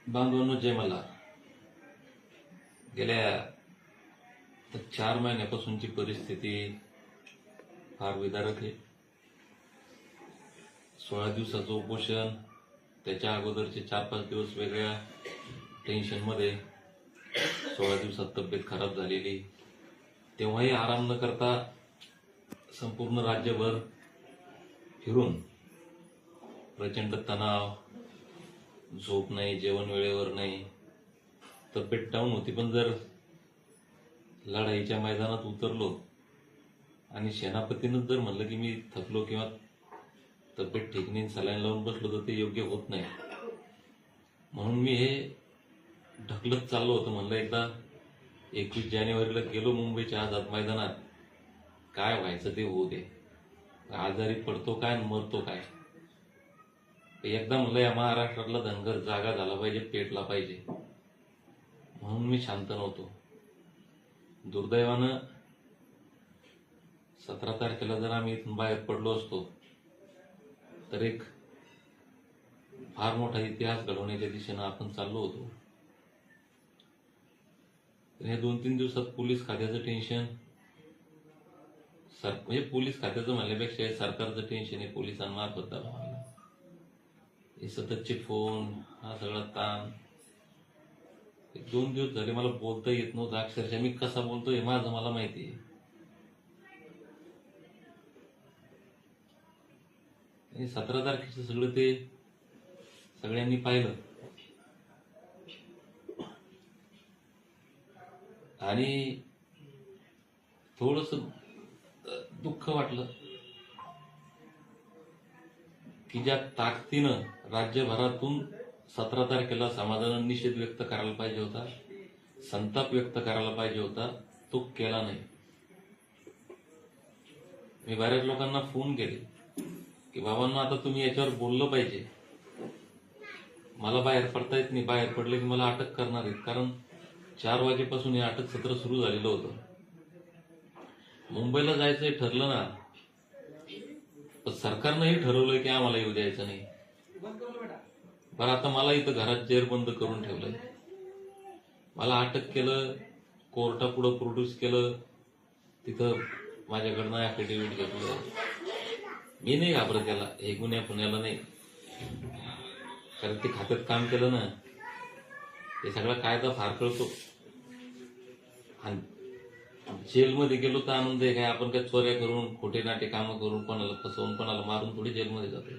बांधवांनो जय मल्हार. गेल्या 4 महिन्यापासूनची परिस्थिती फार विदारक आहे. 16 दिवसाचं उपोषण, त्याच्या अगोदरचे 4-5 दिवस वेगळ्या टेन्शनमध्ये, 16 दिवसात तब्येत खराब झालेली, तेव्हाही आराम न करता संपूर्ण राज्यभर फिरून प्रचंड तणाव, झोप नाही, जेवण वेळेवर नाही, तब्येत डाऊन होती. पण जर लढाईच्या मैदानात उतरलो आणि सेनापतीनं जर म्हणलं की मी थकलो किंवा तब्येत ठीक नाही, सलाईन लावून बसलो, तर ते योग्य होत नाही. म्हणून मी हे ढकलत चाललो होतो. म्हणलं एकदा 21 जानेवारीला गेलो मुंबईच्या आझाद मैदानात, काय व्हायचं ते होऊ दे, आजारी पडतो काय मरतो काय. एकदा म्हणलं या महाराष्ट्रातला धनगर जागा झाला पाहिजे, पेटला पाहिजे. म्हणून मी शांत नव्हतो. दुर्दैवानं 17 तारखेला जर आम्ही इथून बाहेर पडलो असतो तर एक फार मोठा इतिहास घडवण्याच्या दिशेनं आपण चाललो होतो. हे 2-3 दिवसात पोलीस खात्याचं टेन्शन, म्हणजे पोलीस खात्याचं म्हणण्यापेक्षा हे सरकारचं टेन्शन आहे. पोलिसांमार्फत दबाव, हे सततचे फोन, हा सगळा ताण. 2 दिवस झाले मला बोलता येत नव्हतं. अक्षरशः मी कसा बोलतो हे माझं मला माहिती आहे. 17 तारखेचं सगळं ते सगळ्यांनी पाहिलं आणि थोडस दुःख वाटलं की ज्या ताकदीनं राज्यभरातून 17 तारखेला समाजानं निषेध व्यक्त करायला पाहिजे होता, संताप व्यक्त करायला पाहिजे होता, तो केला नाही. मी बऱ्याच लोकांना फोन केले की बाबांना आता तुम्ही याच्यावर बोललं पाहिजे, मला बाहेर पडता येत नाही, बाहेर पडले की मला अटक करणार आहेत. कारण 4 वाजेपासून हे अटक सत्र सुरू झालेलं होतं. मुंबईला जायचंय ठरलं ना, पण सरकारनंही ठरवलंय की आम्हाला येऊ द्यायचं नाही. बरं, आता मला इथं घरात जेरबंद करून ठेवलंय, मला अटक केलं, कोर्टापुढं प्रोड्यूस केलं, तिथं माझ्याकडनं ऍफिडेव्हिट घेतलं. मी नाही घाबरत त्याला, हे गुन्ह्या पुण्याला नाही, कारण ते खात्यात काम केलं ना, हे सगळा कायदा फार कळतो. आणि जेलमध्ये गेलो तर आनंद आहे काय, आपण काय चोऱ्या करून, खोटे नाटे कामं करून, कोणाला फसवून, कोणाला मारून थोडी जेलमध्ये जातो.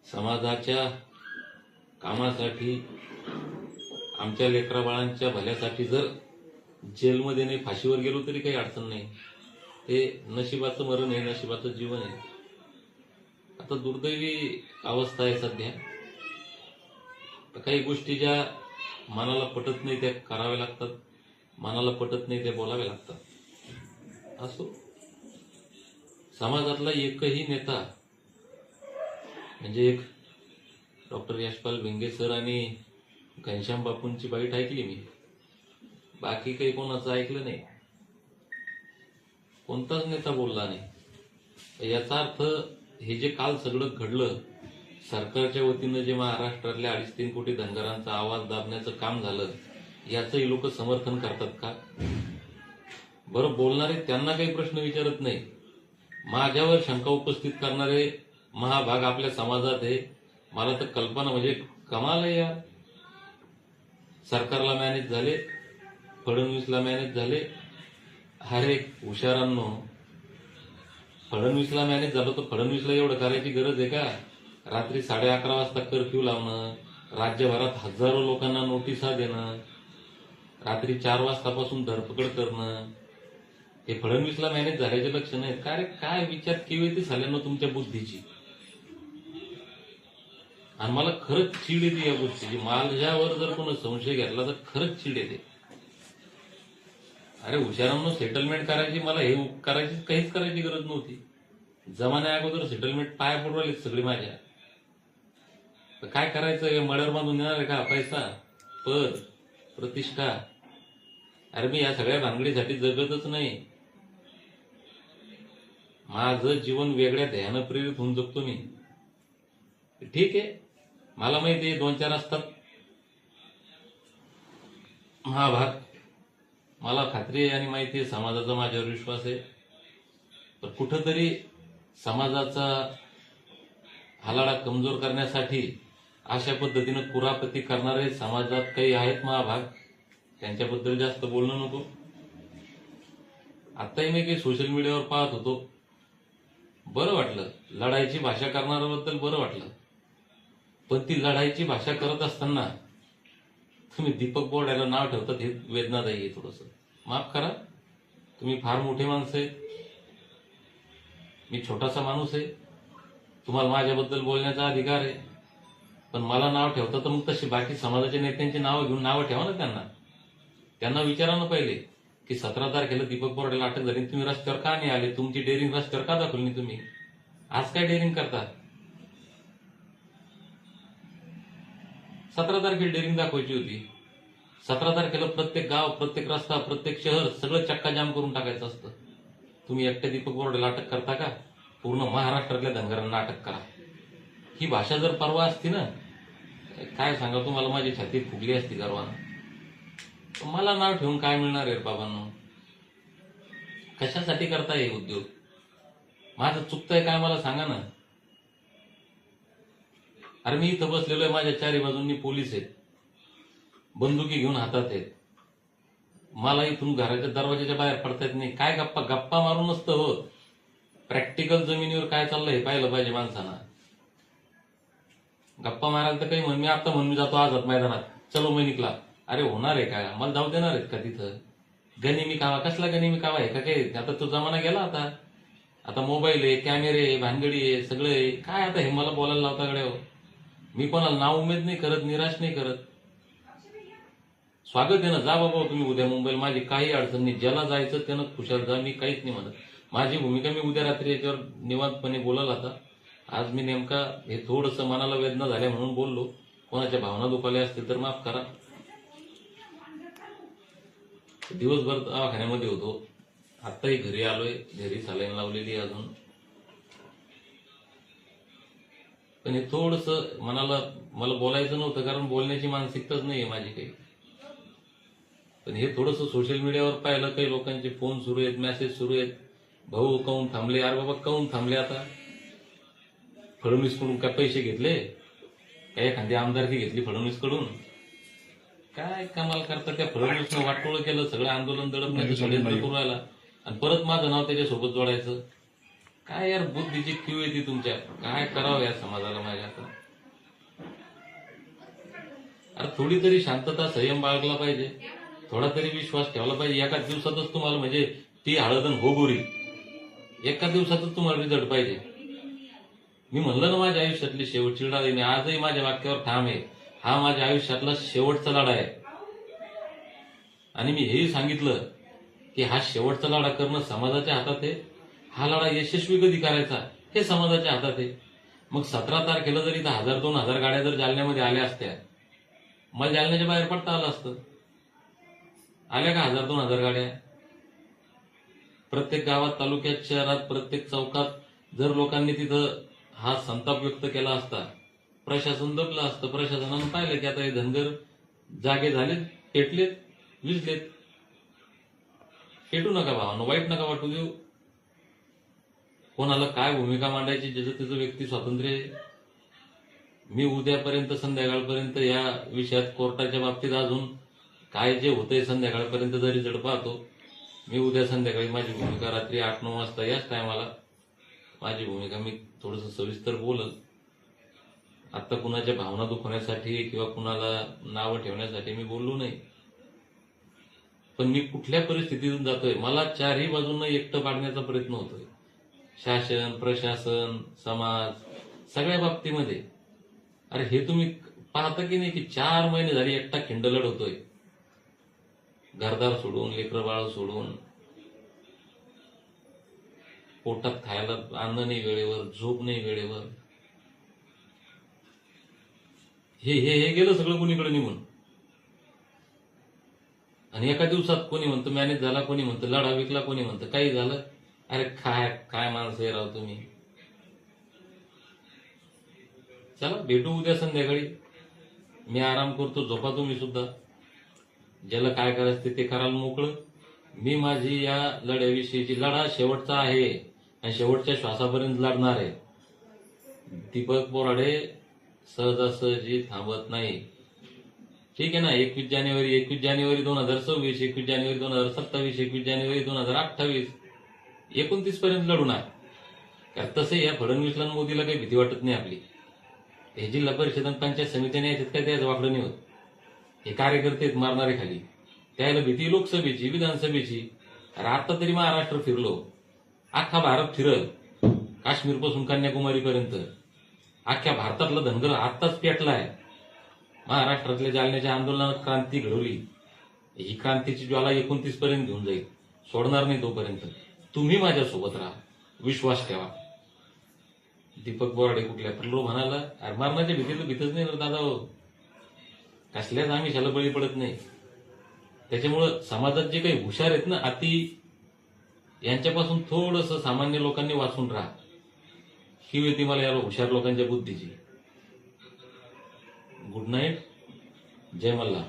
समाजाच्या कामासाठी, आमच्या लेकराबाळांच्या भल्यासाठी जर जेलमध्ये नाही, फाशीवर गेलो तरी काही अडचण नाही. ते नशिबाचं मरण आहे, नशिबाचं जीवन आहे. आता दुर्दैवी अवस्था आहे सध्या. तर काही गोष्टी ज्या मनाला पटत नाही त्या कराव्या लागतात, मनाला पटत नाही त्या बोलाव्या लागतात. असो, समाजातला एकही नेता, म्हणजे एक डॉक्टर यशपाल भिंगे सर आणि घनश्याम बापूंची बाईट ऐकली मी, बाकी काही कोणाचं ऐकलं नाही. कोणताच नेता बोलला नाही. याचा अर्थ हे जे काल सगळं घडलं, सरकारच्या वतीनं जे महाराष्ट्रातल्या 2.5-3 कोटी धनगरांचा आवाज दाबण्याचं काम झालं, याचंही लोक समर्थन करतात का? बरं, बोलणारे त्यांना काही प्रश्न विचारत नाही, माझ्यावर शंका उपस्थित करणारे महाभाग आपल्या समाजात आहे. मला तर कल्पना, म्हणजे कमाल आहे यार. सरकारला मॅनेज झाले, फडणवीसला मॅनेज झाले. अरे हुशारांनो, फडणवीसला मॅनेज झालं तर फडणवीसला एवढं करायची गरज आहे का? रात्री 11:30 वाजता कर्फ्यू लावणं, राज्यभरात हजारो लोकांना नोटिसा देणं, रात्री 4 वाजतापासून धरपकड करणं, हे फडणवीसला मॅनेज झाल्याचे लक्षण आहेत का? रे काय विचार केवी ती झाल्यानं तुमच्या बुद्धीची. आणि मला खरंच चीड येते या गोष्टीची. माझ्यावर जर कोणी संशय घेतला तर खरंच चीड येते. अरे हुशारांनो, सेटलमेंट करायची, मला हे करायची, काहीच करायची गरज नव्हती. जमान्या अगोदर सेटलमेंट पाया पडू राहिली सगळी माझ्या. तर काय करायचं, मर्डर बांधून देणार आहे का? पैसा, पद, प्रतिष्ठा. अरे मी या सगळ्या भानगडीसाठी जगतच नाही. माझं जीवन वेगळ्या ध्येयानं प्रेरित होऊन जगतो मी. ठीक आहे, मला माहिती आहे 2-4 असतात, हा भाग मला खात्री आहे आणि माहिती आहे, समाजाचा माझ्यावर विश्वास आहे. तर कुठंतरी समाजाचा हालाडा कमजोर करण्यासाठी अशा पद्धतीनं कुरापती करणारे समाजात काही आहेत महाभाग, त्यांच्याबद्दल जास्त बोलणं नको. आताही मी काही सोशल मीडियावर पाहत होतो, बरं वाटलं. लढाईची भाषा करणाऱ्याबद्दल बरं वाटलं. पण ती लढाईची भाषा करत असताना तुम्ही दीपक बोर्डाला नाव ठेवतात, हे वेदनादायी आहे थोडंसं. माफ करा, तुम्ही फार मोठे माणसं आहेत, मी छोटासा माणूस आहे, तुम्हाला माझ्याबद्दल बोलण्याचा अधिकार आहे. पण मला नाव ठेवता तर मग तशी बाकी समाजाच्या नेत्यांची नावं घेऊन नावं ठेवा ना. त्यांना विचारा ना पहिले की 17 तारखेला दीपक बोर्डाला अटक झाली, तुम्ही रस्त्यावर का नाही आले? तुमची डेअरिंग रस्त्यावर का दाखवली नाही तुम्ही? आज काय डेअरिंग करता? 17 तारखेला डेअरिंग दाखवायची होती. 17 तारखेला प्रत्येक गाव, प्रत्येक रस्ता, प्रत्येक शहर सगळं चक्काजाम करून टाकायचं असतं. तुम्ही एकट्या दीपक बोर्डाला अटक करता का? पूर्ण महाराष्ट्रातल्या धनगरांना अटक करा. ही भाषा जर परवा असती ना, काय सांगा तुम्हाला, माझी छाती फुगली असती गर्वानं. मला नाव ठेवून काय मिळणार आहे बाबांनो? कशासाठी करताय हे उद्योग? माझं चुकतंय काय मला सांगा ना. अरे मी इथं बसलेलो आहे, माझ्या चारी बाजूंनी पोलीस आहेत, बंदुकी घेऊन हातात आहेत. मला इथून घराच्या दरवाजाच्या बाहेर पडता येत नाही. काय गप्पा मारून नसतं होत. प्रॅक्टिकल जमिनीवर काय चाललंय हे पाहिलं पाहिजे माणसानं. गप्पा मारायला तर काही मी आता म्हणून जातो आझाद मैदानात, चलो मैनिकला. अरे होणार आहे काय? मला जाऊ देणार आहेत का तिथं? गनिमी कावा, कसला गनिमी कावा आहे का काय? आता तो जमाना गेला. आता मोबाईल आहे, कॅमेरे आहे, भानगडी आहे, सगळं आहे. काय आता हे मला बोलायला लावता गड्यावर? मी कोणाला नाव उमेद नाही करत, निराश नाही करत. स्वागत आहे ना, जा बाबा तुम्ही उद्या मुंबईला, माझी काही अडचण नाही. ज्याला जायचं त्यानं खुशाल जा, मी काहीच नाही म्हणत. माझी भूमिका मी उद्या रात्री याच्यावर निवांतपणे बोलाल. आता आज मी नेमका हे थोडंसं मनाला वेदना झाल्या म्हणून बोललो. कोणाच्या भावना दुखावल्या असतील तर माफ करा. दिवसभर दवाखान्यामध्ये होतो, आत्ताही घरी आलोय, घरी सलाईन लावलेली अजून. पण हे थोडंसं मला बोलायचं नव्हतं, कारण बोलण्याची मानसिकताच नाहीये माझी काही. पण हे थोडंसं सोशल मीडियावर पाहिलं, काही लोकांचे फोन सुरू आहेत, मेसेज सुरू आहेत, भाऊ काऊन थांबले? अरे बाबा काऊन थांबले? आता फडणवीस कडून काय पैसे घेतले? काय एखादी आमदारकी घेतली फडणवीस कडून? काय कमाल करता? त्या फडणवीसनं वाटोळं केलं, सगळं आंदोलन दडपण्याचं षडयंत्र करू राहिला आणि परत माझं नाव त्याच्यासोबत जोडायचं. काय यार बुद्धीची क्यू येते तुमच्या? काय करावं या समाजाला माझ्या? आता अरे थोडी तरी शांतता, संयम बाळगला पाहिजे, थोडा तरी विश्वास ठेवला पाहिजे. एका दिवसातच तुम्हाला, म्हणजे ती हळदन हो गोरी, एका दिवसातच तुम्हाला रिझल्ट पाहिजे. मी म्हणलं ना, माझ्या आयुष्यातली शेवटची लढाई, आजही माझ्या वाक्यावर ठाम आहे, हा माझ्या आयुष्यातला शेवटचा लढा आहे. आणि मी हेही सांगितलं की हा शेवटचा लढा करणं समाजाच्या हातात आहे. हा लढा यशस्वी कधी करायचा हे समाजाच्या हातात आहे. मग 17 तारखेला जरी 1000-2000 गाड्या जर जालन्यामध्ये आल्या असत्या, मला जालन्याच्या बाहेर पडता आलं असतं. आल्या का 1000-2000 गाड्या? प्रत्येक गावात, तालुक्यात, शहरात, प्रत्येक चौकात जर लोकांनी तिथं हा संताप व्यक्त केला असता, प्रशासन दबलं असतं. प्रशासनानं पाहिलं की आता हे धनगर जागे झालेत, पेटलेत, विजलेत. पेटू नका भावांनो, वाईट नका वाटू देऊ. कोणाला काय भूमिका मांडायची ज्याचं त्याचं व्यक्ती स्वातंत्र्य आहे. मी उद्यापर्यंत, संध्याकाळपर्यंत या विषयात, कोर्टाच्या बाबतीत अजून काय जे होतंय संध्याकाळपर्यंत जरी जड पाहतो. मी उद्या संध्याकाळी माझी भूमिका रात्री 8-9 वाजता याच टायमाला माझी भूमिका मी थोडंसं सविस्तर बोलल. आता कुणाच्या भावना दुखवण्यासाठी किंवा कुणाला नावं ठेवण्यासाठी मी बोललो नाही. पण मी कुठल्या परिस्थितीतून जातोय, मला चारही बाजूंना एकटं पाडण्याचा प्रयत्न होतोय. शासन, प्रशासन, समाज, सगळ्या बाबतीमध्ये. अरे हे तुम्ही पाहता की नाही की 4 महिने झाले एकटा खिंड लढवतोय, घरदार सोडून, लेकरं बाळ सोडून. पोटात खायला अन्न नाही वेळेवर, झोप नाही वेळेवर. हे हे हे गेलं सगळं कुणीकडे निघून. आणि एका दिवसात कोणी म्हणतं मॅनेज झाला, कोणी म्हणतं लढा विकला, कोणी म्हणतं काही झालं. अरे काय काय माणसं आहे राव तुम्ही. चला भेटू उद्या संध्याकाळी. मी आराम करतो, झोपा तुम्ही सुद्धा. ज्याला काय करायचं ते करायला मोकळं. मी माझी या लढ्याविषयीची लढा शेवटचा आहे आणि शेवटच्या श्वासापर्यंत लढणार आहे. दीपक बोराडे सहजासहजी थांबत नाही. ठीक आहे ना, 21 जानेवारी 2026, 21 जानेवारी 2027, 21 जानेवारी 2028, 29 पर्यंत लढणार. कारण तसं या फडणवीसला आणि मोदीला काही भीती वाटत नाही आपली. हे जिल्हा परिषद आणि पंचायत समितीने याच्यात काय त्याचं वाकडं नाही होत. हे कार्यकर्ते आहेत मारणारे खाली, त्याला भीती लोकसभेची विधानसभेची. अरे आता तरी महाराष्ट्र फिरलो, अख्खा भारत फिरल, काश्मीरपासून कन्याकुमारीपर्यंत अख्ख्या भारतातला धनगर आत्ताच पेटलाय. महाराष्ट्रातल्या जालन्याच्या आंदोलनात क्रांती घडवली. ही क्रांतीची ज्वाला 29 पर्यंत घेऊन जाईल, सोडणार नाही तोपर्यंत. तुम्ही माझ्यासोबत राहा, विश्वास ठेवा. दीपक बोराडे कुठल्या प्रलोभनाला मरणाच्या भीतीला भीतच नाही दादा. कसल्याच आमिषाला बळी पडत नाही. त्याच्यामुळं समाजात जे काही हुशार आहेत ना अति, यांच्यापासून थोडंसं सामान्य लोकांनी वाचून राहा. ही होती मला या हुशार लोकांच्या बुद्धीची. गुड नाईट, जय मल्हार.